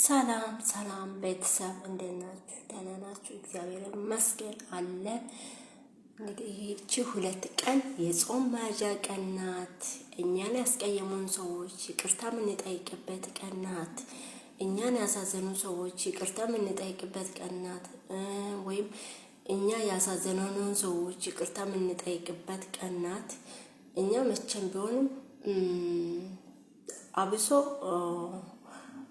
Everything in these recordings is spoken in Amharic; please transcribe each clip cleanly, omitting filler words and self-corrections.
ሰላም ሰላም ቤተሰብ እንዴት ናችሁ? ደህና ናችሁ? እግዚአብሔር ይመስገን አለን። እንግዲህ ይህች 2 ቀን የጾም መያዣ ቀን ናት። እኛን ያስቀየሙን ሰዎች ይቅርታ የምንጠይቅበት ቀን ናት። እኛን ያሳዘኑ ሰዎች ይቅርታ የምንጠይቅበት ቀን ናት። ወይም እኛ ያሳዘኑን ሰዎች ይቅርታ የምንጠይቅበት ቀን ናት። እኛ መቼም ቢሆንም አብሶ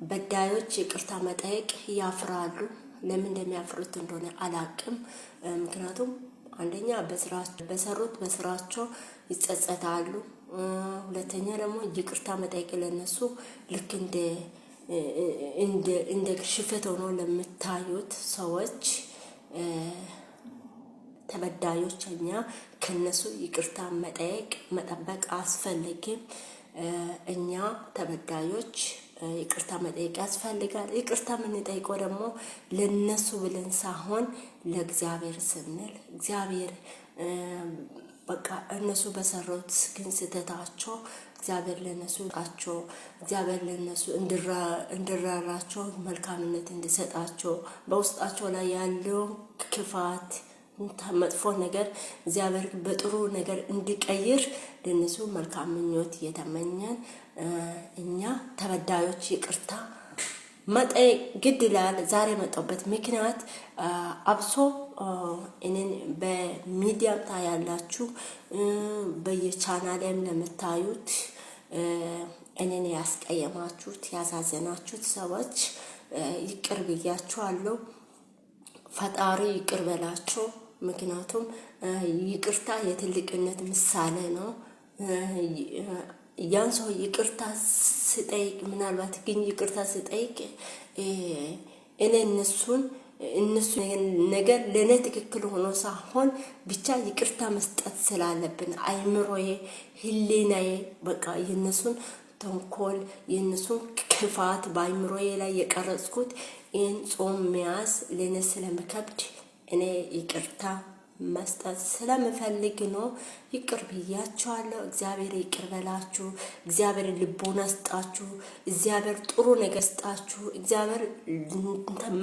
በዳዮች ይቅርታ መጠየቅ ያፍራሉ። ለምን እንደሚያፍሩት እንደሆነ አላቅም። ምክንያቱም አንደኛ በሰሩት በስራቸው ይጸጸታሉ። ሁለተኛ ደግሞ ይቅርታ መጠየቅ ለነሱ ልክ እንደ ሽፍት ሆኖ ለምታዩት ሰዎች ተበዳዮች እኛ ከነሱ ይቅርታ መጠበቅ አስፈልግም። እኛ ተበዳዮች ይቅርታ መጠየቅ ያስፈልጋል። ይቅርታ የምንጠይቀው ደግሞ ለነሱ ብለን ሳይሆን ለእግዚአብሔር ስንል እግዚአብሔር በቃ እነሱ በሰሩት ግን ስህተታቸው እግዚአብሔር ለነሱ እንድራራቸው መልካምነት እንዲሰጣቸው በውስጣቸው ላይ ያለው ክፋት መጥፎ ነገር እግዚአብሔር በጥሩ ነገር እንዲቀይር ለነሱ መልካም ምኞት እየተመኘን እኛ ተበዳዮች ይቅርታ መጠየቅ ግድ ይላል። ዛሬ መጣሁበት ምክንያት አብሶ እኔን በሚዲያ ታያላችሁ፣ በየቻናሌም ለምታዩት እኔን ያስቀየማችሁት ያሳዘናችሁት ሰዎች ይቅር ብያችኋለሁ። ፈጣሪ ይቅር በላቸው። ምክንያቱም ይቅርታ የትልቅነት ምሳሌ ነው። ያን ሰው ይቅርታ ስጠይቅ ምናልባት ግን ይቅርታ ስጠይቅ እኔ እነሱ ነገር ለኔ ትክክል ሆኖ ሳይሆን ብቻ ይቅርታ መስጠት ስላለብን አይምሮዬ ህሊናዬ በቃ የነሱን ተንኮል የነሱን ክፋት በአይምሮዬ ላይ የቀረጽኩት ይህን ጾም መያዝ ለኔ ስለምከብድ እኔ ይቅርታ መስጠት ስለምፈልግ ነው። ይቅር ብያችኋለሁ። እግዚአብሔር ይቅር በላችሁ። እግዚአብሔር ልቦና ስጣችሁ። እግዚአብሔር ጥሩ ነገር ስጣችሁ። እግዚአብሔር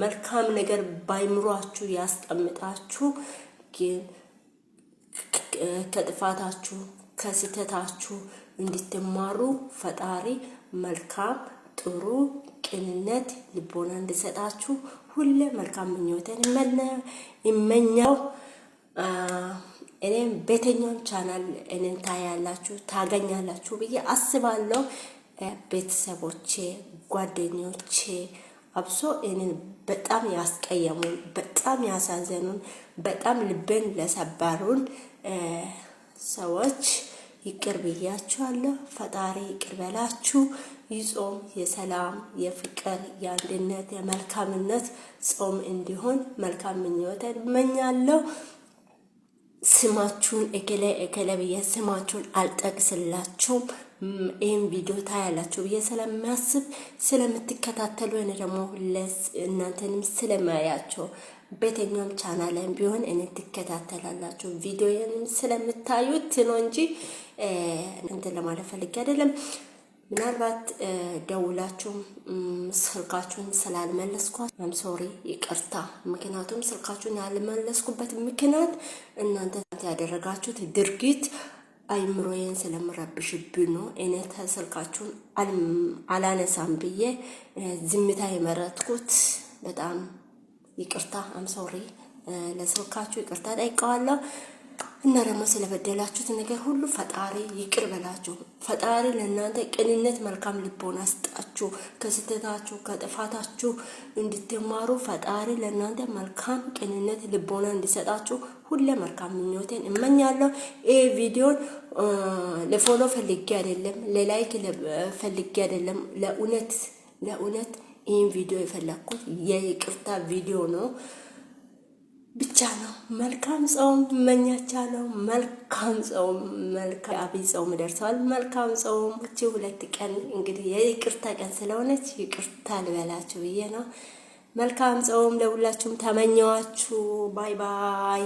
መልካም ነገር ባይምሯችሁ ያስቀምጣችሁ። ግን ከጥፋታችሁ ከስህተታችሁ እንድትማሩ ፈጣሪ መልካም ጥሩ ቅንነት ልቦና እንድሰጣችሁ ሁሌ መልካም ምኞቴን ይመኛው። እኔም በየትኛውም ቻናል እኔን ታያላችሁ ታገኛላችሁ ብዬ አስባለሁ። ቤተሰቦቼ ጓደኞቼ አብሶ እኔን በጣም ያስቀየሙን በጣም ያሳዘኑን በጣም ልቤን ለሰባሩን ሰዎች ይቅር ብያችኋለሁ። ፈጣሪ ይቅር በላችሁ። ይጾም የሰላም የፍቅር የአንድነት የመልካምነት ጾም እንዲሆን መልካም ምኞቴን እመኛለሁ። ስማችሁን እከለ ብዬ ስማችሁን አልጠቅስላችሁም። ይህን ቪዲዮ ታያላችሁ ብዬ ስለሚያስብ ስለምትከታተሉ እኔ ደግሞ እናንተንም ስለማያቸው በየትኛውም ቻናልም ቢሆን እኔ ትከታተላላችሁ ቪዲዮዬንም ስለምታዩት ነው እንጂ እንትን ለማለት ፈልጌ አይደለም። ምናልባት ደውላችሁ ስልካችሁን ስላልመለስኳችሁ ሶሪ ይቅርታ። ምክንያቱም ስልካችሁን ያልመለስኩበት ምክንያት እናንተ ያደረጋችሁት ድርጊት አይምሮዬን ስለምረብሽብኝ ነው። እኔ ስልካችሁን አላነሳም ብዬ ዝምታ የመረጥኩት በጣም ይቅርታ። ሶሪ ለስልካችሁ ይቅርታ ጠይቀዋለሁ። እና ደግሞ ስለበደላችሁት ነገር ሁሉ ፈጣሪ ይቅር በላችሁ። ፈጣሪ ለእናንተ ቅንነት መልካም ልቦና ስጣችሁ። ከስህተታችሁ ከጥፋታችሁ እንድትማሩ ፈጣሪ ለእናንተ መልካም ቅንነት ልቦና እንዲሰጣችሁ ሁሌ መልካም ምኞቴን እመኛለሁ። ይሄ ቪዲዮን ለፎሎ ፈልጌ አይደለም፣ ለላይክ ፈልጌ አይደለም። ለእውነት ይህን ቪዲዮ የፈለኩት የይቅርታ ቪዲዮ ነው ብቻ ነው። መልካም ጾም እመኛችኋለሁ። መልካም ጾም። መልካም አብይ ጾም ደርሷል። መልካም ጾም። እቺ 2 ቀን እንግዲህ የይቅርታ ቀን ስለሆነች ይቅርታ ልበላችሁ ብዬ ነው። መልካም ጾም ለሁላችሁም ተመኘዋችሁ። ባይ ባይ።